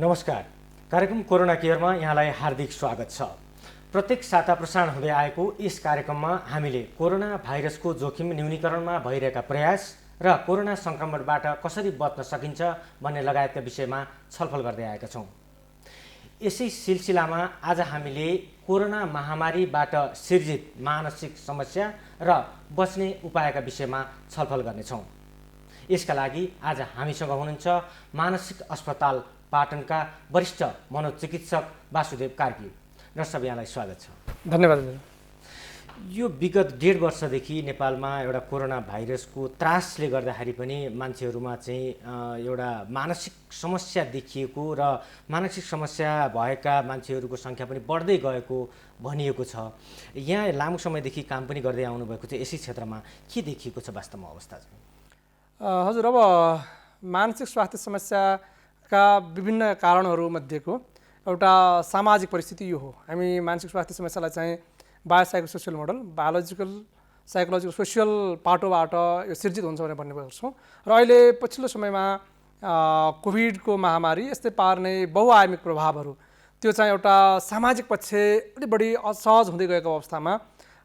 नमस्कार। कार्यक्रम कोरोना केयरमा यहाँलाई हार्दिक स्वागत छ। प्रत्येक साता प्रसारण हुँदै आएको यस कार्यक्रममा हामीले कोरोना भाइरसको जोखिम न्यूनीकरणमा भइरहेका प्रयास र कोरोना संक्रमणबाट कसरी बच्न सकिन्छ भन्ने लगायतका विषयमा छलफल गर्दै आएका छौँ। यसै सिलसिलामा आज हामीले कोरोना महामारीबाट सिर्जित मानसिक समस्या र बच्ने उपायका विषयमा छलफल गर्नेछौँ। यसका लागि आज हामीसँग हुनुहुन्छ मानसिक अस्पताल पाटनका वरिष्ठ मनोचिकित्सक वासुदेव कार्की। डाक्टर यहाँलाई स्वागत छ। धन्यवाद। यो विगत 1.5 वर्षदेखि नेपालमा एउटा कोरोना भाइरसको त्रासले गर्दाखेरि पनि मान्छेहरूमा चाहिँ एउटा मानसिक समस्या देखिएको र मानसिक समस्या भएका मान्छेहरूको सङ्ख्या पनि बढ्दै गएको भनिएको छ। यहाँ लामो समयदेखि काम पनि गर्दै आउनुभएको छ। यसै क्षेत्रमा के देखिएको छ वास्तवमा अवस्था चाहिँ? हजुर, अब मानसिक स्वास्थ्य समस्याका विभिन्न कारणहरूमध्येको एउटा सामाजिक परिस्थिति यो हो। हामी मानसिक स्वास्थ्य समस्यालाई चाहिँ biopsychosocial model, biological psychological social पाटोबाट यो सिर्जित हुन्छ भनेर भन्ने गर्छौँ। र अहिले पछिल्लो समयमा कोभिडको महामारी यस्तै पार्ने बहुआयामिक प्रभावहरू, त्यो चाहिँ एउटा सामाजिक पक्ष अलि बढी असहज हुँदै गएको अवस्थामा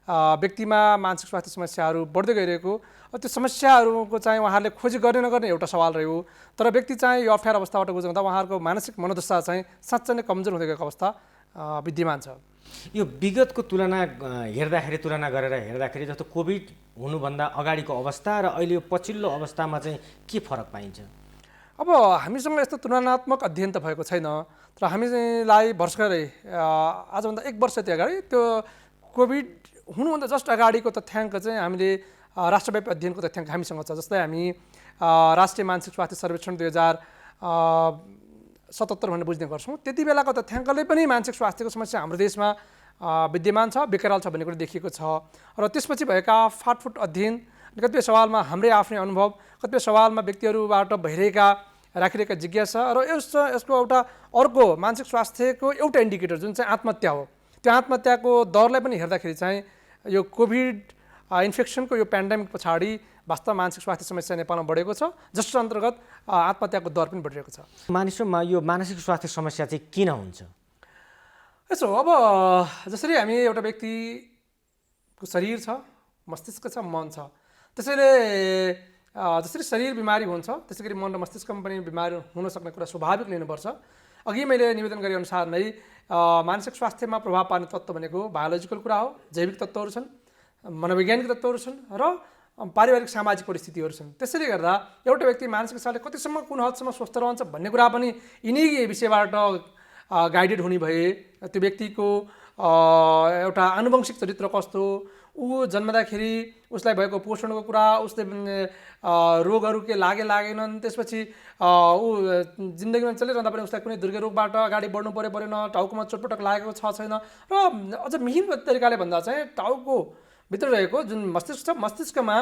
व्यक्तिमा मानसिक स्वास्थ्य समस्याहरू बढ्दै गइरहेको, त्यो समस्याहरूको चाहिँ उहाँहरूले खोजी गर्ने नगर्ने एउटा सवाल रह्यो। तर व्यक्ति चाहिँ यो अप्ठ्यारो अवस्थाबाट गुज्रँदा उहाँहरूको मानसिक मनोदशा चाहिँ साँच्चै नै कमजोर हुँदै गएको अवस्था विद्यमान छ। यो विगतको तुलना गरेर हेर्दाखेरि जस्तो कोभिड हुनुभन्दा अगाडिको अवस्था र अहिले यो पछिल्लो अवस्थामा चाहिँ के फरक पाइन्छ? अब हामीसँग यस्तो तुलनात्मक अध्ययन त भएको छैन, तर हामीलाई भर्खरै आजभन्दा 1 वर्ष अगाडि त्यो कोभिड हुनुभन्दा जस्ट अगाडिको तथ्याङ्क चाहिँ हामीले राष्ट्रव्यापी अध्ययनको तथ्याङ्क हामीसँग छ। जस्तै हामी राष्ट्रिय मानसिक स्वास्थ्य सर्वेक्षण 2077 भनेर बुझ्ने गर्छौँ। त्यति बेलाको तथ्याङ्कले पनि मानसिक स्वास्थ्यको समस्या हाम्रो देशमा विद्यमान छ, बेकराल छ भन्ने कुरा देखिएको छ। र त्यसपछि भएका फाटफुट अध्ययन, कतिपय सवालमा हाम्रै आफ्नै अनुभव, कतिपय सवालमा व्यक्तिहरूबाट राखिरहेका जिज्ञासा र यसको एउटा अर्को मानसिक स्वास्थ्यको एउटा इन्डिकेटर जुन चाहिँ आत्महत्या हो, त्यो आत्महत्याको दरलाई पनि हेर्दाखेरि चाहिँ यो कोभिड इन्फेक्सनको यो पेन्डेमिक पछाडि वास्तव मानसिक स्वास्थ्य समस्या नेपालमा बढेको छ, जसको अन्तर्गत आत्महत्याको दर पनि बढिरहेको छ। मानिसमा यो मानसिक स्वास्थ्य समस्या चाहिँ किन हुन्छ? यसो अब जसरी हामी एउटा व्यक्तिको शरीर छ, मस्तिष्क छ, मन छ, त्यसैले जसरी शरीर बिमारी हुन्छ त्यसै गरी मन र मस्तिष्कमा पनि बिमारी हुन सक्ने कुरा स्वाभाविक लिनुपर्छ। अघि मैले निवेदन गरे अनुसार नै मानसिक स्वास्थ्यमा प्रभाव पार्ने तत्त्व भनेको बायोलोजिकल कुरा हो, जैविक तत्त्वहरू छन्, मनोवैज्ञानिक तत्त्वहरू छन् र पारिवारिक सामाजिक परिस्थितिहरू छन्। त्यसैले गर्दा एउटा व्यक्ति मानसिक हिसाबले कतिसम्म कुन हदसम्म स्वस्थ रहन्छ भन्ने कुरा पनि यिनै विषयबाट गाइडेड हुने भए त्यो व्यक्तिको एउटा आनुवंशिक चरित्र कस्तो, ऊ जन्मदाखेरि उसलाई भएको पोषणको कुरा, उसले रोगहरू के लागेनन्, त्यसपछि ऊ जिन्दगीमा चलिरहँदा पनि उसलाई कुनै दुर्ग रोगबाट अगाडि बढ्नु परेन, टाउकोमा चोटपटक लागेको छैन। र अझ मिहिन तरिकाले भन्दा चाहिँ टाउको भित्र रहेको जुन मस्तिष्क छ, मस्तिष्कमा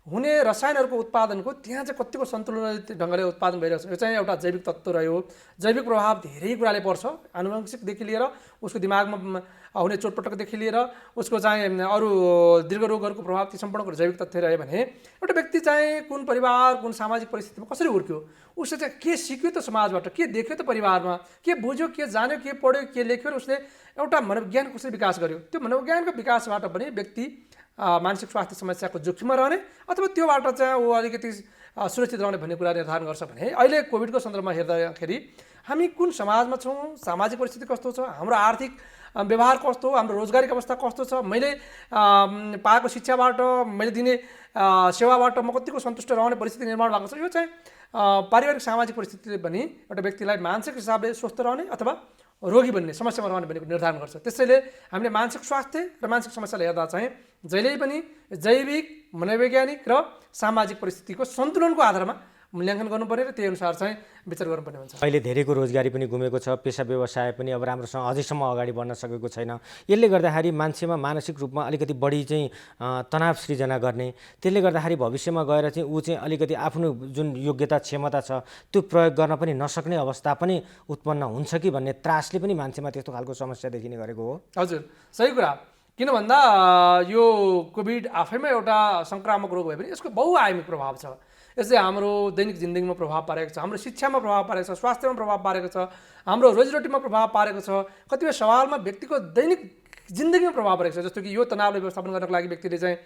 हुने रसायनहरूको उत्पादनको त्यहाँ चाहिँ कतिको सन्तुलित ढङ्गले उत्पादन भइरहेको छ। यो चाहिँ एउटा जैविक तत्त्व रह्यो। जैविक प्रभाव धेरै कुराले पर्छ, आनुवंशिकदेखि लिएर उसको दिमागमा हुने चोटपटकदेखि लिएर उसको चाहिँ अरू दीर्घ रोगहरूको प्रभाव, ती सम्पूर्ण कुरो जैविक तथ्य रह्यो भने एउटा व्यक्ति चाहिँ कुन परिवार, कुन सामाजिक परिस्थितिमा कसरी हुर्क्यो, उसले चाहिँ के सिक्यो त समाजबाट, के देख्यो त परिवारमा, के बुझ्यो, के जान्यो, के पढ्यो, के लेख्यो, र उसले एउटा मनोविज्ञान कसरी विकास गर्यो, त्यो मनोविज्ञानको विकासबाट पनि व्यक्ति मानसिक स्वास्थ्य समस्याको जोखिममा रहने अथवा त्योबाट चाहिँ ऊ अलिकति सुरक्षित रहने भन्ने कुरा निर्धारण गर्छ भने अहिले कोभिडको सन्दर्भमा हेर्दाखेरि हामी कुन समाजमा छौँ, सामाजिक परिस्थिति कस्तो छ, हाम्रो आर्थिक व्यवहार कस्तो हो, हाम्रो रोजगारीको अवस्था कस्तो छ, मैले पाएको शिक्षाबाट, मैले दिने सेवाबाट म कतिको सन्तुष्ट रहने परिस्थिति निर्माण भएको छ। यो चाहिँ पारिवारिक सामाजिक परिस्थितिले पनि एउटा व्यक्तिलाई मानसिक हिसाबले स्वस्थ रहने अथवा रोगी बन्ने, समस्यामा रहने भन्ने निर्धारण गर्छ। त्यसैले हामीले मानसिक स्वास्थ्य र मानसिक समस्यालाई हेर्दा चाहिँ जहिल्यै पनि जैविक, मनोवैज्ञानिक र सामाजिक परिस्थितिको सन्तुलनको आधारमा मूल्याङ्कन गर्नुपर्ने र त्यही अनुसार चाहिँ विचार गर्नुपर्ने हुन्छ। अहिले धेरैको रोजगारी पनि गुमेको छ, पेसा व्यवसाय पनि अब राम्रोसँग अझैसम्म अगाडि बढ्न सकेको छैन। यसले गर्दाखेरि मान्छेमा मानसिक रूपमा अलिकति बढी चाहिँ तनाव सृजना गर्ने, त्यसले गर्दाखेरि भविष्यमा गएर चाहिँ ऊ चाहिँ अलिकति आफ्नो जुन योग्यता क्षमता छ त्यो प्रयोग गर्न पनि नसक्ने अवस्था पनि उत्पन्न हुन्छ कि भन्ने त्रासले पनि मान्छेमा त्यस्तो खालको समस्या देखिने गरेको हो। हजुर, सही कुरा। किन भन्दा यो कोभिड आफैमा एउटा सङ्क्रामक रोग भए पनि यसको बहुआयामिक प्रभाव छ। यसले हाम्रो दैनिक जिन्दगीमा प्रभाव पारेको छ, हाम्रो शिक्षामा प्रभाव पारेको छ, स्वास्थ्यमा प्रभाव पारेको छ, हाम्रो रोजीरोटीमा प्रभाव पारेको छ, कतिपय सवालमा व्यक्तिको दैनिक जिन्दगीमा प्रभाव पारेको छ। जस्तो कि यो तनावलाई व्यवस्थापन गर्नको लागि व्यक्तिले चाहिँ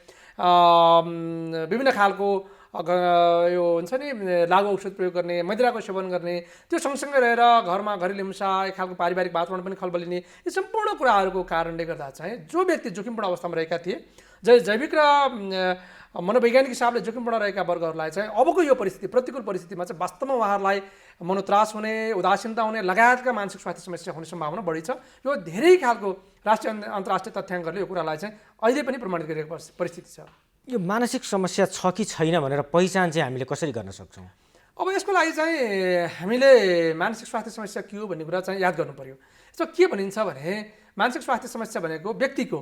विभिन्न खालको यो हुन्छ नि लागु औषध प्रयोग गर्ने, मदिराको सेवन गर्ने, त्यो सँगसँगै रहेर घरमा घरेलु हिंसा, एक खालको पारिवारिक वातावरण पनि खलबलिने, यी सम्पूर्ण कुराहरूको कारणले गर्दा चाहिँ जो व्यक्ति जोखिमपूर्ण अवस्थामा रहेका थिए, जैविक र मनोवैज्ञानिक हिसाबले जोखिमपूर्ण रहेका वर्गहरूलाई चाहिँ अबको यो परिस्थिति, प्रतिकूल परिस्थितिमा चाहिँ वास्तवमा उहाँहरूलाई मनोत्रास हुने, उदासीनता हुने लगायतका मानसिक स्वास्थ्य समस्या हुने सम्भावना बढी छ। यो धेरै खालको राष्ट्रिय अन्तर्राष्ट्रिय तथ्याङ्कहरूले यो कुरालाई चाहिँ अहिले पनि प्रमाणित गरिएको परिस्थिति छ। यो मानसिक समस्या छ कि छैन भनेर पहिचान चाहिँ हामीले कसरी गर्न सक्छौँ? अब यसको लागि चाहिँ हामीले मानसिक स्वास्थ्य समस्या के हो भन्ने कुरा चाहिँ याद गर्नु पर्यो। यसो के भनिन्छ भने मानसिक स्वास्थ्य समस्या भनेको व्यक्तिको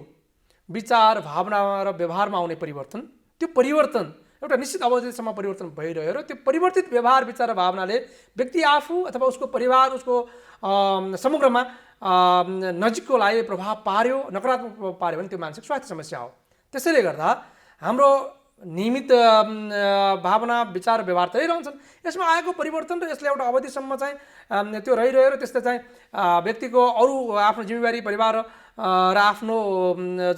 विचार, भावना र व्यवहारमा आउने परिवर्तन, त्यो परिवर्तन एउटा निश्चित अवधिसम्म परिवर्तन भइरह्यो र त्यो परिवर्तित व्यवहार, विचार र भावनाले व्यक्ति आफू अथवा उसको परिवार, उसको समग्रमा नजिककोलाई प्रभाव पार्यो, नकारात्मक प्रभाव पार्यो भने त्यो मानसिक स्वास्थ्य समस्या हो। त्यसैले गर्दा हाम्रो नियमित भावना, विचार, व्यवहार त रहिरहन्छन्, यसमा आएको परिवर्तन र यसले एउटा अवधिसम्म चाहिँ त्यो रहिरह्यो र त्यसले चाहिँ व्यक्तिको अरू आफ्नो जिम्मेवारी, परिवार र आफ्नो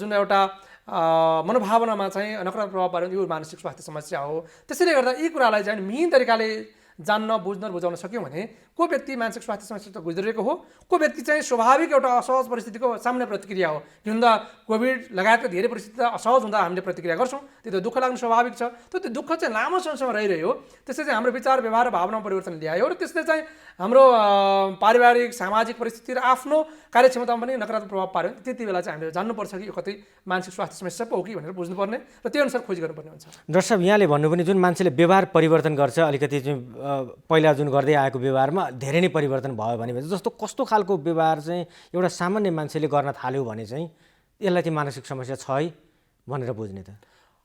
जुन एउटा मनोभावनामा चाहिँ नकारात्मक प्रभाव पार्यो यो मानसिक स्वास्थ्य समस्या हो। त्यसैले गर्दा यी कुरालाई चाहिँ मिहिन तरिकाले जान्न, बुझ्न, बुझाउन सक्यौँ भने को व्यक्ति मानसिक स्वास्थ्य समस्या त गुज्रिरहेको हो, को व्यक्ति चाहिँ स्वाभाविक एउटा असहज परिस्थितिको सामान्य प्रतिक्रिया हो। किन भन्दा कोभिड लगायतका धेरै परिस्थिति असहज हुँदा हामीले प्रतिक्रिया गर्छौँ, त्यो त दुःख लाग्नु स्वाभाविक छ। त्यो दुःख चाहिँ लामो समयसम्म रहिरह्यो, त्यसले चाहिँ हाम्रो विचार, व्यवहार र भावनामा परिवर्तन ल्यायो र त्यसले चाहिँ हाम्रो पारिवारिक, सामाजिक परिस्थिति र आफ्नो कार्यक्षमतामा पनि नकारात्मक प्रभाव पार्यो। त्यति बेला चाहिँ हामीले जान्नुपर्छ कि यो कतै मानसिक स्वास्थ्य समस्या पो हो कि भनेर बुझ्नुपर्ने र त्यही अनुसार खोजी गर्नुपर्ने हुन्छ। डाक्टर साहब, यहाँले भन्नु पनि जुन मान्छेले व्यवहार परिवर्तन गर्छ, अलिकति जुन पहिला जुन गर्दै आएको व्यवहारमा धेरै नै परिवर्तन भयो भने जस्तो कस्तो खालको व्यवहार चाहिँ एउटा सामान्य मान्छेले गर्न थाल्यो भने चाहिँ यसलाई चाहिँ मानसिक समस्या छ है भनेर बुझ्ने त?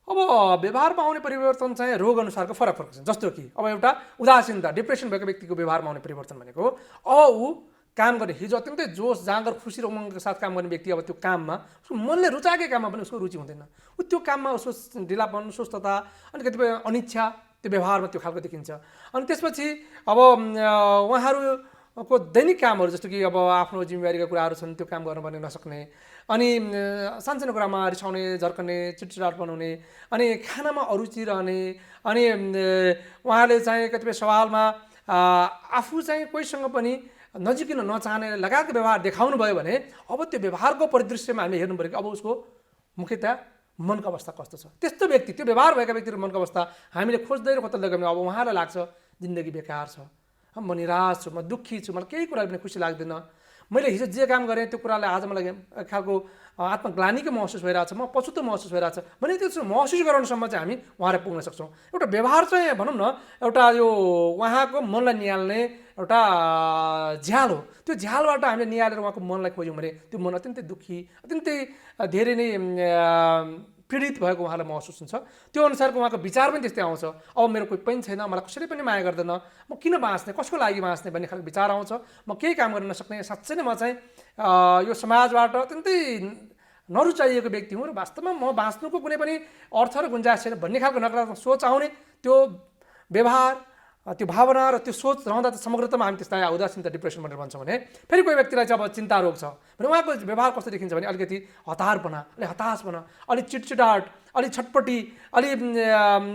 अब व्यवहारमा आउने परिवर्तन चाहिँ रोग अनुसारको फरक फरक छ। जस्तो कि अब एउटा उदासीनता, डिप्रेसन भएको व्यक्तिको व्यवहारमा आउने परिवर्तन भनेको अब ऊ काम गर्ने, हिजो अत्यन्तै जोस, जाँगर, खुसी र उमङ्गको साथ काम गर्ने व्यक्ति अब त्यो काममा उसको मनले रुचाएकै काममा पनि उसको रुचि हुँदैन, ऊ त्यो काममा उसको ढिलापन, सुस्तता अनि कतिपय अनिच्छा त्यो व्यवहारमा त्यो खालको देखिन्छ। अनि त्यसपछि अब उहाँहरूको दैनिक कामहरू जस्तो कि अब आफ्नो जिम्मेवारीका कुराहरू छन्, त्यो काम गर्न पनि नसक्ने, अनि सानसानो कुरामा रिसाउने, झर्कने, चिडचिडाट बनाउने, अनि खानामा अरुचि रहने, अनि उहाँले चाहिँ कतिपय सवालमा आफू चाहिँ कोहीसँग पनि नजिकिन नचाहने लगायतको व्यवहार देखाउनु भयो भने अब त्यो व्यवहारको परिदृश्यमा हामीले हेर्नु पऱ्यो कि अब उसको मुख्यतया मनको अवस्था कस्तो छ। त्यस्तो व्यक्ति, त्यो व्यवहार भएका व्यक्तिहरूको मनको अवस्था हामीले खोज्दै र खोज्दै गयौँ भने अब उहाँलाई लाग्छ जिन्दगी बेकार छ, म निराश छु, म दुःखी छु, मलाई केही कुरा पनि खुसी लाग्दैन, मैले हिजो जे काम गरेँ त्यो कुराले आज मलाई एक खालको आत्मग्लानीको महसुस भइरहेछ, म पछुतो महसुस भइरहेछ भने त्यो महसुस गराउनसम्म चाहिँ हामी उहाँलाई पुग्न सक्छौँ। एउटा व्यवहार चाहिँ भनौँ न एउटा यो उहाँको मनलाई निहाल्ने एउटा झ्याल हो। त्यो झ्यालबाट हामीले निहालेर उहाँको मनलाई खोज्यौँ भने त्यो मन अत्यन्तै दुःखी, अत्यन्तै धेरै नै पीडित भएको उहाँलाई महसुस हुन्छ। त्यो अनुसारको उहाँको विचार पनि त्यस्तै आउँछ, अब मेरो कोही पनि छैन, मलाई कसैले पनि माया गर्दैन, म किन बाँच्ने, कसको लागि बाँच्ने भन्ने खालको विचार आउँछ। म केही काम गर्न नसक्ने, साँच्चै नै म चाहिँ यो समाजबाट अत्यन्तै नरुचाइएको व्यक्ति हुँ र वास्तवमा म बाँच्नुको कुनै पनि अर्थ र गुन्जाइस छैन भन्ने खालको नकारात्मक सोच आउने, त्यो व्यवहार, त्यो भावना र त्यो सोच रहँदा त समग्रतामा हामी त्यसलाई उदासीनता, डिप्रेसन भनेर भन्छौँ भने फेरि कोही व्यक्तिलाई चाहिँ अब चिन्ता रोग छ भने उहाँको व्यवहार कस्तो देखिन्छ भने अलिकति हतारपना, अलिक हताशपना, अलिक चिडचिडाट, अलिक छटपटी, अलि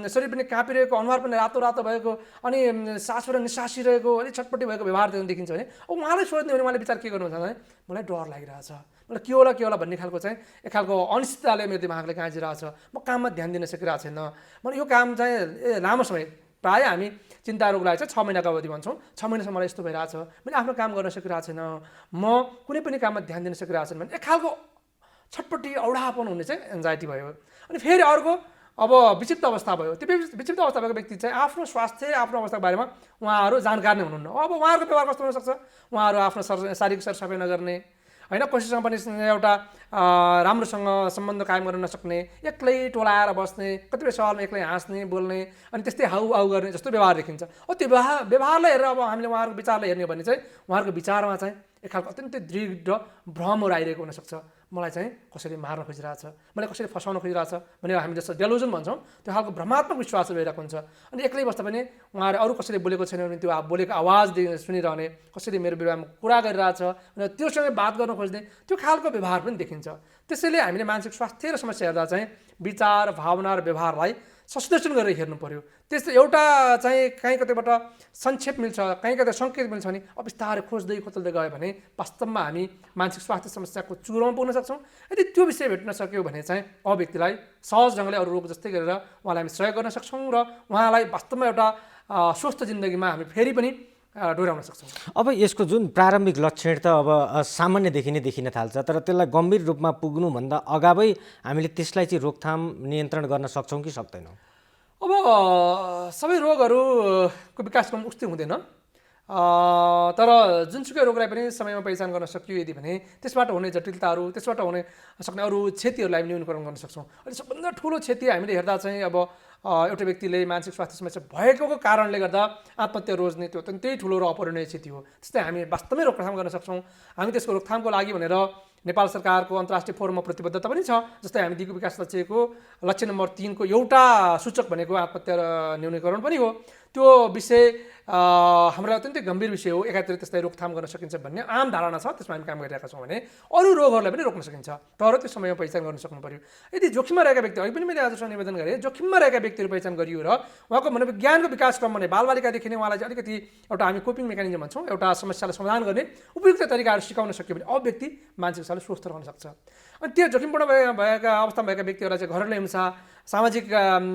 शरीर पनि काँपिरहेको, अनुहार पनि रातो रातो भएको, अनि सासबाट निसासिरहेको, अलिक छटपटी भएको व्यवहार देखिन्छ भने अब उहाँलाई सोध्ने भने उहाँले विचार के गर्नुहुन्छ भने मलाई डर लागिरहेछ, मलाई के होला भन्ने खालको चाहिँ एक खालको अनिश्चितताले मेरो दिमागले गाँजिरहेछ, म काममा ध्यान दिन सकिरहेको छैन, मलाई यो काम चाहिँ लामो समय, प्रायः हामी चिन्ता रोगलाई चाहिँ 6 महिनाको अवधि भन्छौँ, 6 महिनासम्म मलाई यस्तो भइरहेछ, मैले आफ्नो काम गर्न सकिरहेको छैन, म कुनै पनि काममा ध्यान दिन सकिरहेको छैन भने एक खालको छटपट्टि औडापन हुने चाहिँ एन्जाइटी भयो। अनि फेरि अर्को अब विक्षिप्त अवस्था भयो। त्यो विक्षिप्त अवस्था भएको व्यक्ति चाहिँ आफ्नो स्वास्थ्य, आफ्नो अवस्थाको बारेमा उहाँहरू जानकार नै हुनुहुन्न। अब उहाँहरूको व्यवहार कस्तो हुनसक्छ, उहाँहरू आफ्नो शारीरिक सरसफाइ नगर्ने, होइन, कसैसँग पनि एउटा राम्रोसँग सम्बन्ध कायम गर्न नसक्ने, एक्लै टोलाएर बस्ने, कतिपय सवालमा एक्लै हाँस्ने, बोल्ने, अनि त्यस्तै हाउ गर्ने जस्तो व्यवहार देखिन्छ। अब त्यो व्यवहारलाई हेरेर अब हामीले उहाँहरूको विचारलाई हेर्ने भने चाहिँ उहाँहरूको विचारमा चाहिँ एक खालको अत्यन्तै दृढ भ्रमहरू आइरहेको हुनसक्छ। मलाई चाहिँ कसैले मार्न खोजिरहेछ, मलाई कसैले फसाउन खोजिरहेछ भनेर हामी जस्तो डेलुजन भन्छौँ, त्यो खालको भ्रमात्मक विश्वास भइरहेको हुन्छ। अनि एक्लै बस्दा पनि उहाँहरू अरू कसैले बोलेको छैन भने त्यो बोलेको आवाज सुनिरहने, कसैले मेरो विरुद्धमा कुरा गरिरहेछ भनेर त्योसँग बात गर्न खोज्ने, त्यो खालको व्यवहार पनि देखिन्छ। त्यसैले हामीले मानसिक स्वास्थ्य र समस्या हेर्दा चाहिँ विचार, भावना र व्यवहारलाई संश्लेषण गरेर हेर्नु पर्यो। त्यस्तो एउटा चाहिँ कहीँ कतैबाट संक्षेप मिल्छ, कहीँ कतै सङ्केत मिल्छ भने अब बिस्तारै खोज्दै खोज्दै गयो भने वास्तवमा हामी मानसिक स्वास्थ्य समस्याको चुरोमा पुग्न सक्छौँ। यदि त्यो विषय भेट्न सक्यो भने चाहिँ व्यक्तिलाई सहज ढङ्गले अरू रोग जस्तै गरेर उहाँलाई हामी सहयोग गर्न सक्छौँ र उहाँलाई वास्तवमा एउटा स्वस्थ जिन्दगीमा हामी फेरि पनि डोर्याउन सक्छौँ। अब यसको जुन प्रारम्भिक लक्षण त अब सामान्यदेखि नै देखिन थाल्छ, तर त्यसलाई गम्भीर रूपमा पुग्नुभन्दा अगावै हामीले त्यसलाई चाहिँ रोकथाम नियन्त्रण गर्न सक्छौँ कि सक्दैनौँ? अब सबै रोगहरूको विकासक्रम उस्तै हुँदैन, तर जुनसुकै रोगलाई पनि समयमा पहिचान गर्न सकियो यदि भने त्यसबाट हुने जटिलताहरू, त्यसबाट हुने सक्ने अरू क्षतिहरूलाई हामी न्यूनीकरण गर्न सक्छौँ। अहिले सबभन्दा ठुलो क्षति हामीले हेर्दा चाहिँ अब एउटा व्यक्तिले मानसिक स्वास्थ्य समस्या भएको कारणले गर्दा आत्महत्या रोज्ने त्यो अत्यन्तै ठुलो र अपरिणय क्षति हो। त्यस्तै हामी वास्तवमै रोकथाम गर्न सक्छौँ। हामी त्यसको रोकथामको लागि भनेर नेपाल सरकारको अन्तर्राष्ट्रिय फोरममा प्रतिबद्धता पनि छ। जस्तै हामी दिगो विकास लक्ष्यको लक्ष्य नम्बर 3 को एउटा सूचक भनेको आत्महत्या र न्यूनीकरण पनि हो। त्यो विषय हाम्रो अत्यन्तै गम्भीर विषय हो। एकातिर त्यसलाई रोकथाम गर्न सकिन्छ भन्ने आम धारणा छ, त्यसमा हामी काम गरिरहेका छौँ भने अरू रोगहरूलाई पनि रोक्न सकिन्छ, तर त्यो समयमा पहिचान गर्न सक्नु पर्यो। यदि जोखिममा रहेका व्यक्ति, अघि पनि मैले आजसम्म निवेदन गरेँ, जोखिममा रहेका व्यक्तिहरू पहिचान गरियो र उहाँको मनोविज्ञानको विकासक्रम भने बालबालिकादेखि नै उहाँलाई चाहिँ अलिकति एउटा हामी कोपिङ मेकानिजम भन्छौँ, एउटा समस्यालाई समाधान गर्ने उपयुक्त तरिकाहरू सिकाउन सक्यो भने व्यक्ति मानसिक हिसाबले स्वस्थ रहन सक्छ। अनि त्यो जोखिमपूर्ण भएका अवस्थामा भएका व्यक्तिहरूलाई चाहिँ घरेलु हिंसा, सामाजिक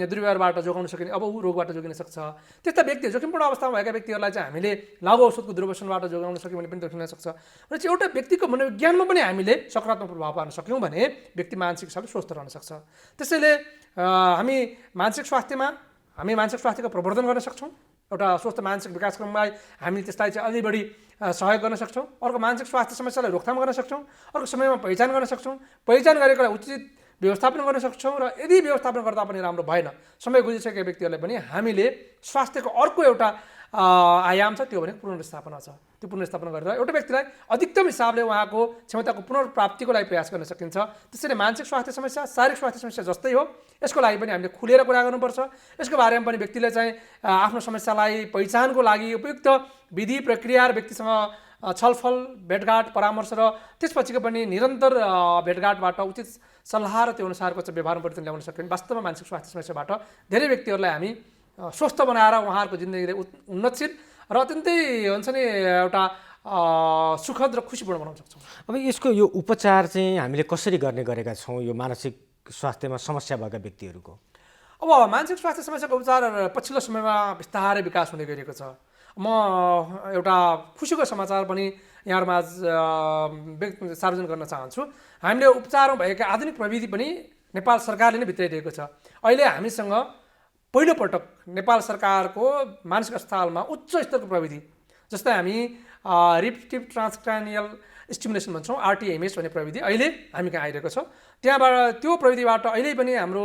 दुर्व्यवहारबाट जोगाउन सकिने अब ऊ रोगबाट जोगिन सक्छ। त्यस्ता व्यक्ति जोखिमपूर्ण अवस्थामा भएका व्यक्तिहरूलाई चाहिँ हामीले लागु औषधको दुर्व्यसनबाट जोगाउन सक्यौँ भने पनि जोगिन सक्छ। र चाहिँ एउटा व्यक्तिको मनोविज्ञानमा पनि हामीले सकारात्मक प्रभाव पार्न सक्यौँ भने व्यक्ति मानसिक हिसाबले स्वस्थ रहन सक्छ। त्यसैले हामी मानसिक स्वास्थ्यको प्रवर्धन गर्न सक्छौँ। एउटा स्वस्थ मानसिक विकासक्रमलाई हामी त्यसलाई चाहिँ अलि बढी सहयोग गर्न सक्छौँ। अर्को मानसिक स्वास्थ्य समस्यालाई रोकथाम गर्न सक्छौँ। अर्को समयमा पहिचान गर्न सक्छौँ। पहिचान गरेकोलाई उचित व्यवस्थापन गर्न सक्छौँ। र यदि व्यवस्थापन गर्दा पनि राम्रो भएन, समय गुजिसकेका व्यक्तिहरूलाई पनि हामीले स्वास्थ्यको अर्को एउटा आयाम छ, त्यो भने पुनर्स्थापना छ। त्यो पुनर्स्थापना गरेर एउटा व्यक्तिलाई अधिकतम हिसाबले उहाँको क्षमताको पुनर्प्राप्तिको लागि प्रयास गर्न सकिन्छ। त्यसैले मानसिक स्वास्थ्य समस्या शारीरिक स्वास्थ्य समस्या जस्तै हो, यसको लागि पनि हामीले खुलेर कुरा गर्नुपर्छ। यसको बारेमा पनि व्यक्तिले चाहिँ आफ्नो समस्यालाई पहिचानको लागि उपयुक्त विधि प्रक्रिया र व्यक्तिसँग छलफल, भेटघाट, परामर्श र त्यसपछिको पनि निरन्तर भेटघाटबाट उचित सल्लाह र त्यो अनुसारको चाहिँ व्यवहारमा परिवर्तन ल्याउन सक्यो भने वास्तवमा मानसिक स्वास्थ्य समस्याबाट धेरै व्यक्तिहरूलाई हामी स्वस्थ बनाएर उहाँहरूको जिन्दगीले उन्नतशील र अत्यन्तै हुन्छ नि एउटा सुखद र खुसीपूर्ण बनाउन सक्छौँ। अब यसको यो उपचार चाहिँ हामीले कसरी गर्ने गरेका छौँ यो मानसिक स्वास्थ्यमा समस्या भएका व्यक्तिहरूको? अब मानसिक स्वास्थ्य समस्याको उपचार पछिल्लो समयमा बिस्तारै विकास हुँदै गइरहेको छ। म एउटा खुसीको समाचार पनि यहाँहरूमा सार्वजनिक गर्न चाहन्छु। हामीले उपचारमा भएका आधुनिक प्रविधि पनि नेपाल सरकारले नै भित्राइरहेको छ। अहिले हामीसँग पहिलोपटक नेपाल सरकारको मानसिक अस्पतालमा उच्च स्तरको प्रविधि, जस्तै हामी रिफ्लेक्टिभ ट्रान्सक्रानियल स्टिमुलेसन भन्छौँ, RTMS भन्ने प्रविधि अहिले हामी कहाँ आइरहेको छ। त्यहाँबाट त्यो प्रविधिबाट अहिले पनि हाम्रो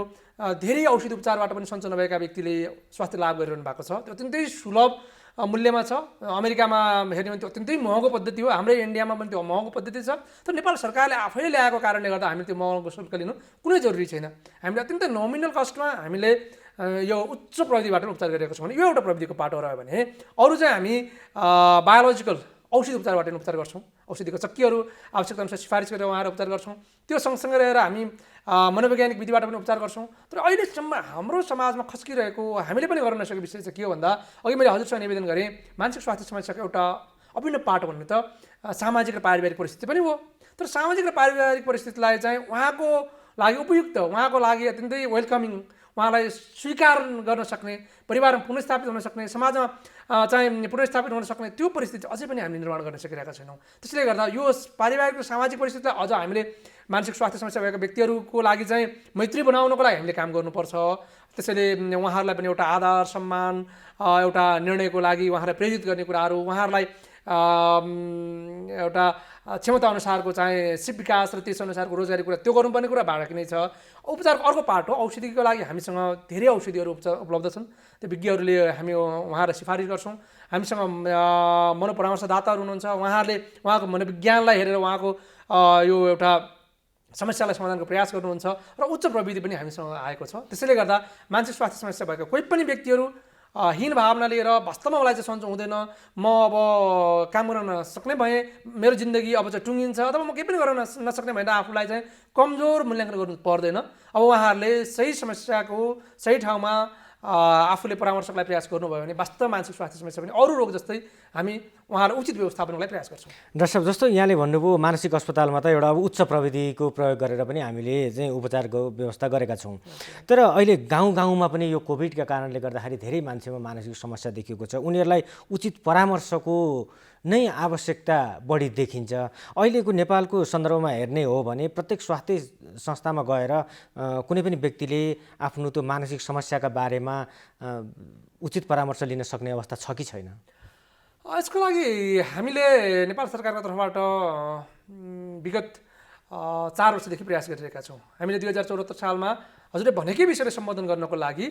धेरै औषधि उपचारबाट पनि सञ्चो नभएका व्यक्तिले स्वास्थ्य लाभ गरिरहनु भएको छ। त्यो अत्यन्तै सुलभ मूल्यमा छ। अमेरिकामा हेर्ने भने त्यो अत्यन्तै महँगो पद्धति हो, हाम्रै इन्डियामा पनि त्यो महँगो पद्धति छ। तर नेपाल सरकारले आफैले ल्याएको कारणले गर्दा हामीले त्यो महँगो शुल्क लिनु कुनै जरुरी छैन। हामीले अत्यन्तै नोमिनल कस्टमा हामीले यो उच्च प्रविधिबाट उपचार गरिरहेको छौँ भने यो एउटा प्रविधिको पाटो रह्यो भने अरू चाहिँ हामी बायोलोजिकल औषधि उपचारबाट उपचार गर्छौँ। औषधिको चक्कीहरू आवश्यकता अनुसार सिफारिस गरेर उहाँहरू उपचार गर्छौँ। त्यो सँगसँगै रहेर हामी मनोवैज्ञानिक विधिबाट पनि उपचार गर्छौँ। तर अहिलेसम्म हाम्रो समाजमा खस्किरहेको हामीले पनि गर्न नसकेको विषय चाहिँ के हो भन्दा, अघि मैले हजुरसँग निवेदन गरेँ, मानसिक स्वास्थ्य समस्याको एउटा अभिन्न पाटो भन्ने त सामाजिक र पारिवारिक परिस्थिति पनि हो। तर सामाजिक र पारिवारिक परिस्थितिलाई चाहिँ उहाँको लागि उपयुक्त, उहाँको लागि अत्यन्तै वेलकमिङ, उहाँलाई स्वीकार गर्न सक्ने, परिवारमा पुनर्स्थापित हुन सक्ने, समाजमा चाहिँ पुनर्स्थापित हुन सक्ने त्यो परिस्थिति अझै पनि हामीले निर्माण गर्न सकिरहेका छैनौँ। त्यसले गर्दा यो पारिवारिक र सामाजिक परिस्थितिलाई अझ हामीले मानसिक स्वास्थ्य समस्या भएका व्यक्तिहरूको लागि चाहिँ मैत्री बनाउनको लागि हामीले काम गर्नुपर्छ। त्यसैले उहाँहरूलाई पनि एउटा आदर, सम्मान, एउटा निर्णयको लागि उहाँहरूलाई प्रेरित गर्ने कुराहरू, उहाँहरूलाई एउटा क्षमता अनुसारको चाहिँ सिप विकास र त्यस अनुसारको रोजगारी कुरा त्यो गर्नुपर्ने कुरा बाँकी नै छ। उपचारको अर्को पार्ट हो, औषधिको लागि हामीसँग धेरै औषधिहरू उपलब्ध छन्। त्यो विज्ञहरूले हामी उहाँहरूलाई सिफारिस गर्छौँ। हामीसँग मनोपरामर्शदाताहरू हुनुहुन्छ, उहाँहरूले उहाँको मनोविज्ञानलाई हेरेर उहाँको यो एउटा समस्यालाई समाधानको प्रयास गर्नुहुन्छ र उच्च प्रविधि पनि हामीसँग आएको छ। त्यसैले गर्दा मानसिक स्वास्थ्य समस्या भएको कोही पनि व्यक्तिहरू हीन भावना लिएर वास्तवमा मलाई चाहिँ सन्चो हुँदैन, म अब काम गर्न नसक्ने भएँ, मेरो जिन्दगी अब चाहिँ टुङ्गिन्छ, अथवा म केही पनि गर्न नसक्ने भएर आफूलाई चाहिँ कमजोर मूल्याङ्कन गर्नु पर्दैन। अब उहाँहरूले सही समस्याको सही ठाउँमा आफूले परामर्शलाई प्रयास गर्नुभयो भने वास्तव मानसिक स्वास्थ्य समस्या पनि अरू रोग जस्तै हामी उहाँलाई उचित व्यवस्थापनलाई प्रयास गर्छौँ। डाक्टर साहब, जस्तो यहाँले भन्नुभयो मानसिक अस्पतालमा त एउटा उच्च प्रविधिको प्रयोग गरेर पनि हामीले चाहिँ उपचारको व्यवस्था गरेका छौँ। तर अहिले गाउँ-गाउँमा पनि यो कोभिडका कारणले गर्दाखेरि धेरै मान्छेमा मानसिक समस्या देखिएको छ। उनीहरूलाई उचित परामर्शको नै आवश्यकता बढी देखिन्छ। अहिलेको नेपालको सन्दर्भमा हेर्ने हो भने प्रत्येक स्वास्थ्य संस्थामा गएर कुनै पनि व्यक्तिले आफ्नो त्यो मानसिक समस्याका बारेमा उचित परामर्श लिन सक्ने अवस्था छ कि छैन? यसको लागि हामीले नेपाल सरकारको तर्फबाट विगत 4 वर्षदेखि प्रयास गरिरहेका छौँ। हामीले 2074 सालमा हजुरले भनेकै विषयलाई सम्बोधन गर्नको लागि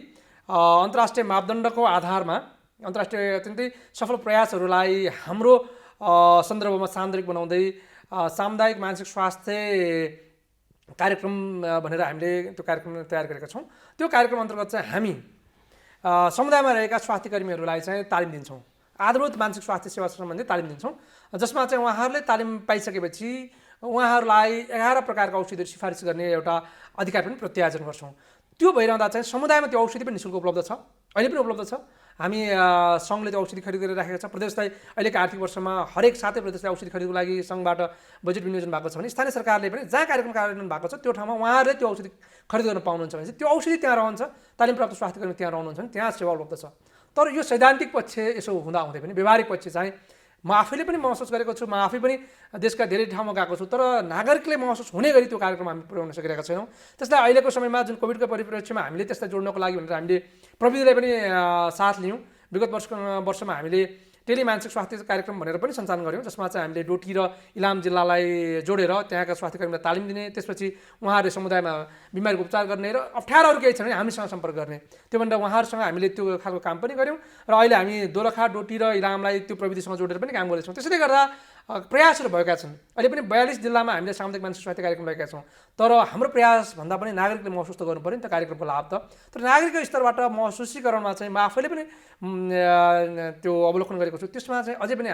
अन्तर्राष्ट्रिय मापदण्डको आधारमा अन्तर्राष्ट्रिय अत्यन्तै सफल प्रयासहरूलाई हाम्रो सन्दर्भमा सान्दर्भिक बनाउँदै सामुदायिक मानसिक स्वास्थ्य कार्यक्रम भनेर हामीले त्यो कार्यक्रम तयार गरेका छौँ। त्यो कार्यक्रम अन्तर्गत चाहिँ हामी समुदायमा रहेका स्वास्थ्य कर्मीहरूलाई चाहिँ तालिम दिन्छौँ, आधारभूत मानसिक स्वास्थ्य सेवा सम्बन्धी तालिम दिन्छौँ, जसमा चाहिँ उहाँहरूले तालिम पाइसकेपछि उहाँहरूलाई 11 प्रकारका औषधिहरू सिफारिस गर्ने एउटा अधिकार पनि प्रत्यार्जन गर्छौँ। त्यो भइरहँदा चाहिँ समुदायमा त्यो औषधि पनि निःशुल्क उपलब्ध छ, अहिले पनि उपलब्ध छ। हामी सङ्घले त्यो औषधि खरिद गरेर राखेका छ। प्रदेशलाई अहिलेको आर्थिक वर्षमा हरेक 7 प्रदेशलाई औषधि खरिदको लागि सङ्घबाट बजेट विनियोजन भएको छ भने स्थानीय सरकारले पनि जहाँ कार्यक्रम कार्यान्वयन भएको छ त्यो ठाउँमा उहाँहरूले त्यो औषधि खरिद गर्न पाउनुहुन्छ भने त्यो औषधि त्यहाँ रहन्छ, तालिमप्राप्त स्वास्थ्यकर्मी त्यहाँ रहनुहुन्छ भने त्यहाँ सेवा उपलब्ध छ। तर यो सैद्धान्तिक पक्ष यसो हुँदाहुँदै पनि व्यवहारिक पक्ष चाहिँ म आफैले पनि महसुस गरेको छु, म आफै पनि देशका धेरै ठाउँमा गएको छु, तर नागरिकले महसुस हुने गरी त्यो कार्यक्रम हामी पुर्याउन सकिरहेका छैनौँ। त्यसलाई अहिलेको समयमा जुन कोभिडको परिप्रेक्ष्यमा हामीले त्यसलाई जोड्नको लागि भनेर हामीले प्रविधिलाई पनि साथ लियौँ। विगत वर्षमा हामीले टेलिमानसिक स्वास्थ्य कार्यक्रम भनेर पनि सञ्चालन गऱ्यौँ, जसमा चाहिँ हामीले डोटी र इलाम जिल्लालाई जोडेर त्यहाँका स्वास्थ्य कर्मीलाई तालिम दिने, त्यसपछि उहाँहरूले समुदायमा बिमारीको उपचार गर्ने र अप्ठ्यारोहरू केही छ भने हामीसँग सम्पर्क गर्ने, त्यो भनेर उहाँहरूसँग हामीले त्यो खालको काम पनि गऱ्यौँ। र अहिले हामी दोलखा, डोटी र इलामलाई त्यो प्रविधिसँग जोडेर पनि काम गर्दैछौँ। त्यसैले गर्दा प्रयासहरू भएका छन्। अहिले पनि 42 जिल्लामा हामीले सामुदायिक मानसिक स्वास्थ्य कार्यक्रम गरेका छौँ। तर हाम्रो प्रयास भन्दा पनि नागरिकले महसुस त गर्नु पऱ्यो नि त कार्यक्रमको लाभ त। तर नागरिकको स्तरबाट महसुसीकरणमा चाहिँ म आफैले पनि त्यो अवलोकन गरेको छु। त्यसमा चाहिँ अझै पनि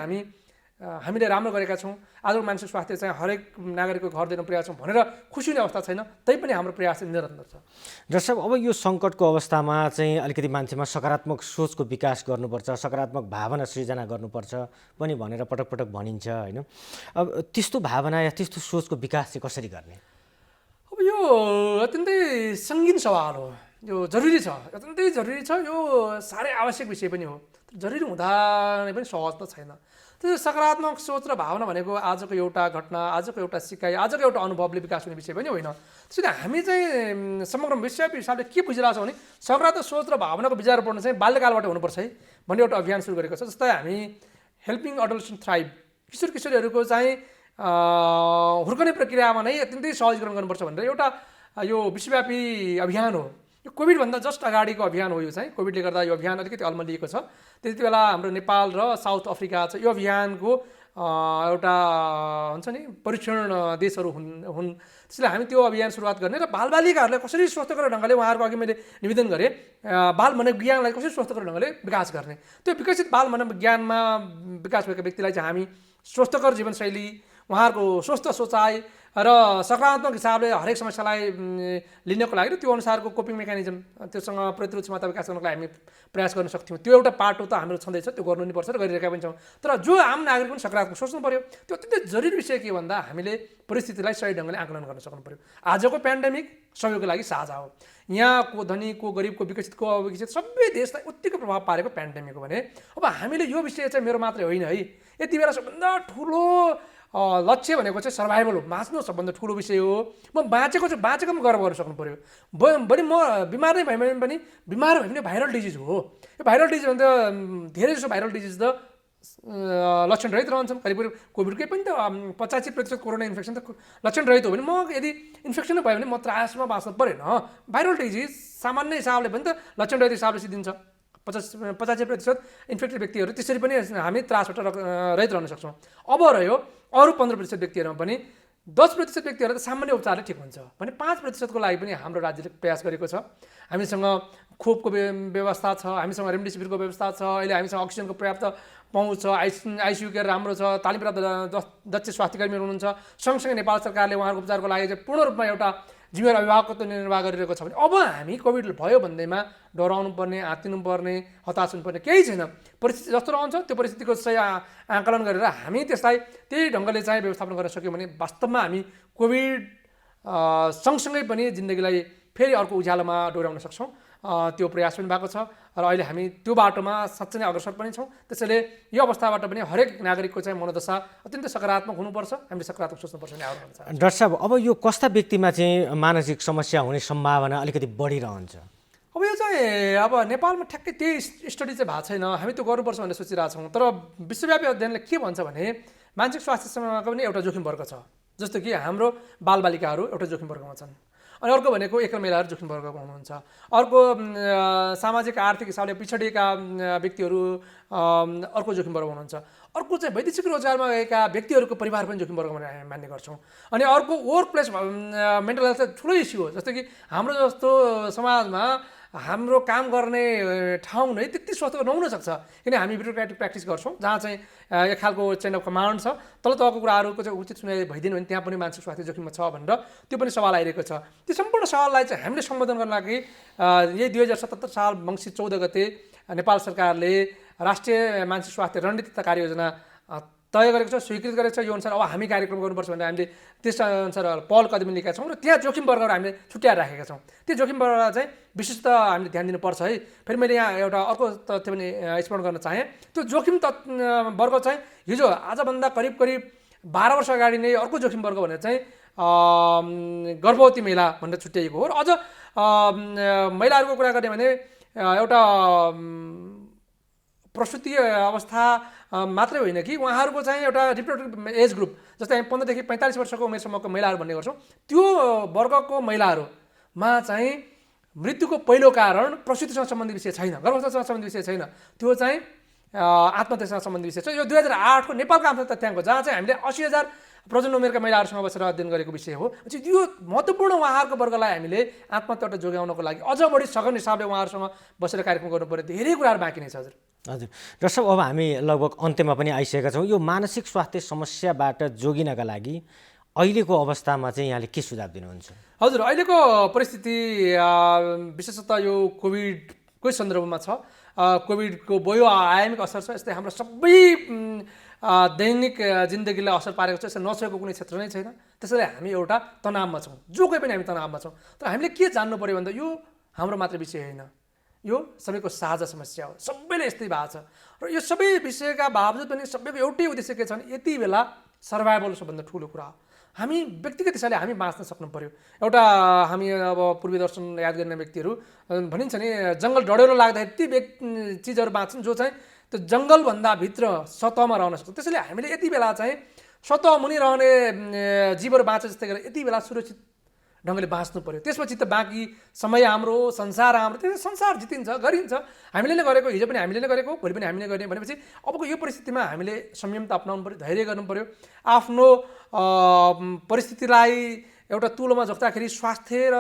हामीले राम्रो गरेका छौँ। आजको मानसिक स्वास्थ्य चाहिँ हरेक नागरिकको घर दिन प्रयास छौँ भनेर खुसी हुने अवस्था छैन, तैपनि हाम्रो प्रयास निरन्तर छ। डाक्टर साहब, अब यो सङ्कटको अवस्थामा चाहिँ अलिकति मान्छेमा सकारात्मक सोचको विकास गर्नुपर्छ, सकारात्मक भावना सृजना गर्नुपर्छ पनि भनेर पटक पटक भनिन्छ होइन? अब त्यस्तो भावना या त्यस्तो सोचको विकास चाहिँ कसरी गर्ने? अब यो अत्यन्तै सङ्गीन सवाल हो, यो जरुरी छ, अत्यन्तै जरुरी छ, यो साह्रै आवश्यक विषय पनि हो। जरुरी हुँदा नै पनि सहज त छैन। त्यो सकारात्मक सोच र भावना भनेको आजको एउटा घटना, आजको एउटा सिकाइ, आजको एउटा अनुभवले विकास हुने विषय पनि होइन। त्यसैले हामी चाहिँ समग्र विश्वव्यापी हिसाबले के बुझिरहेको छौँ भने सकारात्मक सोच र भावनाको विचारपूर्ण चाहिँ बाल्यकालबाट हुनुपर्छ है भन्ने एउटा अभियान सुरु गरेको छ। जस्तै हामी हेल्पिङ एडल्ट्स थ्राइभ, किशोर किशोरीहरूको चाहिँ हुर्कने प्रक्रियामा नै अत्यन्तै सहजीकरण गर्नुपर्छ भनेर एउटा यो विश्वव्यापी अभियान हो। यो कोभिडभन्दा जस्ट अगाडिको अभियान हो। यो चाहिँ कोभिडले गर्दा यो अभियान अलिकति अल्मलिएको छ। त्यति बेला हाम्रो नेपाल र साउथ अफ्रिका चाहिँ यो अभियानको एउटा हुन्छ नि परीक्षण देशहरू हुन्। त्यसैले हामी त्यो अभियान सुरुवात गर्ने र बालबालिकाहरूलाई कसरी स्वस्थकर ढङ्गले, उहाँहरूको अघि मैले निवेदन गरेँ, बाल मनोविज्ञानलाई कसरी स्वस्थकर ढङ्गले विकास गर्ने, त्यो विकसित बाल मनोविज्ञानमा विकास भएको व्यक्तिलाई चाहिँ हामी स्वस्थकर जीवनशैली, उहाँहरूको स्वस्थ सोचाइ र सकारात्मक हिसाबले हरेक समस्यालाई लिनको लागि र त्यो अनुसारको कोपिङ मेकानिजम, त्योसँग प्रतिरोध क्षमता विकास गर्नको लागि हामी प्रयास गर्न सक्थ्यौँ। त्यो एउटा पाटो त हाम्रो छँदैछ, त्यो गर्नु नै पर्छ र गरिरहेका पनि छौँ। तर जो आम नागरिक पनि सकारात्मक सोच्नु पऱ्यो। त्यो अत्यन्तै जरुरी विषय के भन्दा हामीले परिस्थितिलाई सही ढङ्गले आकलन गर्न सक्नु पऱ्यो। आजको पेन्डेमिक सबैको लागि साझा हो। यहाँ को धनी, को गरिब, को विकसित, को अविकसित सबै देशलाई उत्तिकै प्रभाव पारेको पेन्डेमिक हो भने अब हामीले यो विषय चाहिँ मेरो मात्रै होइन है, यति बेला सबभन्दा ठुलो लक्ष्य भनेको चाहिँ सर्भाइभल हो, बाँच्नु सबभन्दा ठुलो विषय हो। म बाँचेको चाहिँ बाँचेकोमा गर्व गर्न सक्नु पऱ्यो। बढी म बिमार नै भए पनि बिमार भयो भने भाइरल डिजिज हो। यो भाइरल डिजिज भने त धेरै जसो भाइरल डिजिज त लक्षण रहित रहन्छन्, करिब करिब कोभिडकै पनि त 85% कोरोना इन्फेक्सन त लक्षण रहित हो भने म यदि इन्फेक्सनै भयो भने म त्रासमा बाँच्नु परेन। भाइरल डिजिज सामान्य हिसाबले पनि त लक्षण रहित हिसाबले सिद्धिन्छ। 85% इन्फेक्टेड व्यक्तिहरू त्यसरी पनि हामी त्रासबाट रहित रहन सक्छौँ। अब रह्यो अरू 15% व्यक्तिहरूमा पनि 10% व्यक्तिहरू त सामान्य उपचारले ठिक हुन्छ भने 5%को लागि पनि हाम्रो राज्यले प्रयास गरेको छ। हामीसँग खोपको व्यवस्था छ, हामीसँग रेमडेसिभिरको व्यवस्था छ, अहिले हामीसँग अक्सिजनको पर्याप्त पहुँच छ, आइसियु केयर राम्रो छ, तालिमप्राप्त दक्ष स्वास्थ्यकर्मीहरू हुनुहुन्छ। सँगसँगै नेपाल सरकारले उहाँहरूको उपचारको लागि चाहिँ पूर्ण रूपमा एउटा जिम्मेवार अभिभावकत्व निर्वाह गरिरहेको छ भने अब हामी कोभिड भयो भन्दैमा डराउनु पर्ने, आत्तिनु पर्ने, हताश हुनुपर्ने केही छैन। परिस्थिति जस्तो रहन्छ त्यो परिस्थितिको सही आकलन गरेर हामी त्यसलाई त्यही ढङ्गले चाहिँ व्यवस्थापन गर्न सक्यौँ भने वास्तवमा हामी कोभिड सँगसँगै पनि जिन्दगीलाई फेरि अर्को उज्यालोमा डोर्याउन सक्छौँ। त्यो प्रयास पनि भएको छ र अहिले हामी त्यो बाटोमा साँच्चै नै अग्रसर पनि छौँ। त्यसैले यो अवस्थाबाट पनि हरेक नागरिकको चाहिँ मनोदशा अत्यन्तै सकारात्मक हुनुपर्छ, हामीले सकारात्मक सोच्नुपर्छ भन्ने आग्रह छ। डाक्टर साहब, अब यो कस्ता व्यक्तिमा चाहिँ मानसिक समस्या हुने सम्भावना अलिकति बढिरहन्छ? अब यो चाहिँ अब नेपालमा ठ्याक्कै त्यही स्टडी चाहिँ भएको छैन, हामी त्यो गर्नुपर्छ भनेर सोचिरहेछौँ। तर विश्वव्यापी अध्ययनले के भन्छ भने मानसिक स्वास्थ्यसँगको पनि एउटा जोखिम वर्ग छ। जस्तो कि हाम्रो बालबालिकाहरू एउटा जोखिम वर्गमा छन्, अनि अर्को भनेको एकल महिलाहरू जोखिम वर्गमा हुनुहुन्छ, अर्को सामाजिक आर्थिक हिसाबले पिछडिएका व्यक्तिहरू अर्को जोखिम वर्गमा हुनुहुन्छ, अर्को चाहिँ वैदेशिक रोजगारमा गएका व्यक्तिहरूको परिवार पनि जोखिम वर्गमा मान्ने गर्छौँ। अनि अर्को वर्क प्लेस मेन्टल हेल्थ चाहिँ ठुलो इस्यु हो। जस्तो कि हाम्रो जस्तो समाजमा हाम्रो काम गर्ने ठाउँ नै त्यति स्वस्थ नहुन सक्छ, किन हामी ब्युरोक्रेटिक प्र्याक्टिस गर्छौँ जहाँ चाहिँ एक खालको चेन अफ कमान्ड छ, तल तहको कुराहरूको चाहिँ उचित सुनाइ भइदिनु भने त्यहाँ पनि मानसिक स्वास्थ्य जोखिममा छ भनेर त्यो पनि सवाल आइरहेको छ। त्यो सम्पूर्ण सवाललाई चाहिँ हामीले सम्बोधन गर्न लागि यही 2077 साल मङ्सिर 14 गते नेपाल सरकारले राष्ट्रिय मानसिक स्वास्थ्य रणनीति तथा कार्ययोजना तय गरेको छ, स्वीकृत गरेको छ। यो अनुसार अब हामी कार्यक्रम गर्नुपर्छ भनेर हामीले त्यस अनुसार पहल कदमी लिएका छौँ र त्यहाँ जोखिम वर्गहरू हामीले छुट्याएर राखेका छौँ। त्यो जोखिम वर्गलाई चाहिँ विशेष त हामीले ध्यान दिनुपर्छ है। फेरि मैले यहाँ एउटा अर्को तथ्य पनि स्मरण गर्न चाहेँ। त्यो जोखिम वर्ग चाहिँ हिजो आजभन्दा करिब 12 वर्ष अगाडि नै अर्को जोखिम वर्ग भनेर चाहिँ गर्भवती महिला भनेर छुट्याइएको हो। र अझ महिलाहरूको कुरा गर्ने भने एउटा प्रसुति अवस्था मात्रै होइन कि उहाँहरूको चाहिँ एउटा रिप्रोडक्टिभ एज ग्रुप, जस्तै हामी 15 देखि 45 वर्षको उमेरसम्मको महिलाहरू भन्ने गर्छौँ, त्यो वर्गको महिलाहरूमा चाहिँ मृत्युको पहिलो कारण प्रसुतिसँग सम्बन्धित विषय छैन, गर्भावस्थासँग सम्बन्धित विषय छैन, त्यो चाहिँ आत्महत्यासँग सम्बन्धित विषय छ। यो 2008 को नेपालको आर्थिक तथ्याङ्क जहाँ चाहिँ हामीले 80,000 प्रजन उमेरका महिलाहरूसँग बसेर अध्ययन गरेको विषय हो। यो महत्त्वपूर्ण उहाँहरूको वर्गलाई हामीले आत्महत्याबाट जोगाउनको लागि अझ बढी सघन हिसाबले उहाँहरूसँग बसेर कार्यक्रम गर्नुपर्ने धेरै कुराहरू बाँकी नै छ। हजुर डाक्टर साहब, अब हामी लगभग अन्त्यमा पनि आइसकेका छौँ। यो मानसिक स्वास्थ्य समस्याबाट जोगिनका लागि अहिलेको अवस्थामा चाहिँ यहाँले के सुझाव दिनुहुन्छ? हजुर, अहिलेको परिस्थिति विशेषतः यो कोभिडकै सन्दर्भमा छ। कोभिडको बयो आयामिक असर छ, यस्तै हाम्रो सबै दैनिक जिन्दगीलाई असर पारेको छ। यसले नछोएको कुनै क्षेत्र नै छैन। त्यसैले हामी एउटा तनावमा छौँ, जो कोही पनि हामी तनावमा छौँ। तर हामीले के जान्नु पऱ्यो भन्दा यो हाम्रो मात्र विषय होइन, यो सबैको साझा समस्या हो, सबैले यस्तै भएको छ। र यो सबै विषयका बावजुद पनि सबैको एउटै उद्देश्य के छ भने यति बेला सर्भाइभल सबभन्दा ठुलो कुरा हो। हामी व्यक्तिगत हिसाबले हामी बाँच्न सक्नु पऱ्यो। एउटा हामी अब पूर्वी दर्शन याद गर्ने व्यक्तिहरू भनिन्छ नि, जङ्गल डढेलो लाग्दा यति चिजहरू बाँच्छन् जो चाहिँ त्यो जङ्गलभन्दा भित्र सतहमा रहन सक्छ। त्यसैले हामीले यति बेला चाहिँ सतह मुनि रहने जीवहरू बाँचे जस्तै गरेर यति बेला सुरक्षित ढङ्गले बाँच्नु पऱ्यो। त्यसपछि त बाँकी समय हाम्रो, संसार हाम्रो, त्यो संसार जितिन्छ, गरिन्छ। हामीले नै गरेको, हिजो पनि हामीले नै गरेको, भोलि पनि हामीले गर्ने भनेपछि अबको यो परिस्थितिमा हामीले संयम त अपनाउनु पऱ्यो, धैर्य गर्नु पऱ्यो। आफ्नो परिस्थितिलाई एउटा तुलोमा जोख्दाखेरि स्वास्थ्य र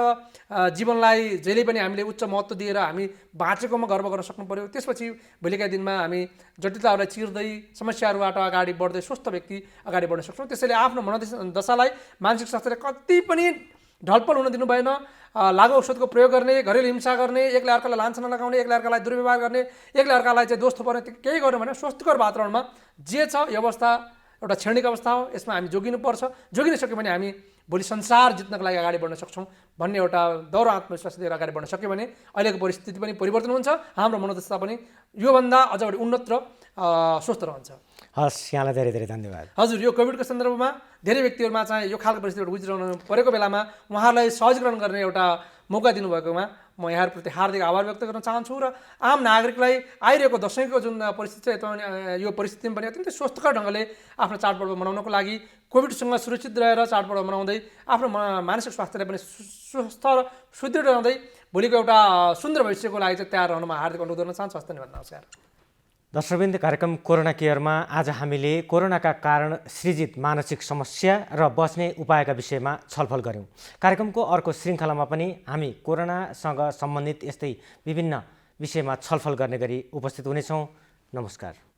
जीवनलाई जहिले पनि हामीले उच्च महत्त्व दिएर हामी बाँचेकोमा गर्व गर्न सक्नु पऱ्यो। त्यसपछि भोलिका दिनमा हामी जटिलताहरूलाई चिर्दै समस्याहरूबाट अगाडि बढ्दै स्वस्थ व्यक्ति अगाडि बढ्न सक्छौँ। त्यसैले आफ्नो मनोदशालाई, मानसिक स्वास्थ्यलाई कति पनि ढलपल हुन दिनु भएन। लागु औषधको प्रयोग गर्ने, घरेलु हिंसा गर्ने, एकले अर्कालाई लान्छना लगाउने, एकले अर्कालाई दुर्व्यवहार गर्ने, एकले अर्कालाई चाहिँ दोष थोपर्ने, केही गर्नु भने स्वस्थकर वातावरणमा जे छ यो अवस्था एउटा क्षणिक अवस्था हो। यसमा हामी जोगिनुपर्छ। जोगिन सक्यो भने हामी भोलि संसार जित्नको लागि अगाडि बढ्न सक्छौँ भन्ने एउटा दौड आत्मविश्वास लिएर अगाडि बढ्न सक्यो भने अहिलेको परिस्थिति पनि परिवर्तन हुन्छ, हाम्रो मनोदशा पनि योभन्दा अझ बढी उन्नत र स्वस्थ रहन्छ। हस्, यहाँलाई धेरै धेरै धन्यवाद। हजुर, यो कोभिडको सन्दर्भमा धेरै व्यक्तिहरूमा चाहिँ यो खालको परिस्थितिबाट गुज्रिरहनु परेको बेलामा उहाँहरूलाई सहजीकरण गर्ने एउटा मौका दिनुभएकोमा म यहाँहरूप्रति हार्दिक आभार व्यक्त गर्न चाहन्छु र आम नागरिकलाई आइरहेको दसैँको जुन परिस्थिति छ यो परिस्थितिमा पनि अत्यन्तै स्वस्थकर ढङ्गले आफ्नो चाडपर्व मनाउनको लागि कोभिडसँग सुरक्षित रहेर चाडपर्व मनाउँदै आफ्नो मानसिक स्वास्थ्यलाई पनि स्वस्थ र सुदृढ रहँदै भोलिको एउटा सुन्दर भविष्यको लागि चाहिँ तयार रहनुमा हार्दिक अनुरोध गर्न चाहन्छु। हस्त धन्यवाद, नमस्कार। दर्शकवृन्द, कार्यक्रम कोरोना केयरमा आज हामीले कोरोनाका कारण सृजित मानसिक समस्या र बच्ने उपायका विषयमा छलफल गऱ्यौँ। कार्यक्रमको अर्को श्रृङ्खलामा पनि हामी कोरोनासँग सम्बन्धित यस्तै विभिन्न विषयमा छलफल गर्ने गरी उपस्थित हुनेछौँ। नमस्कार।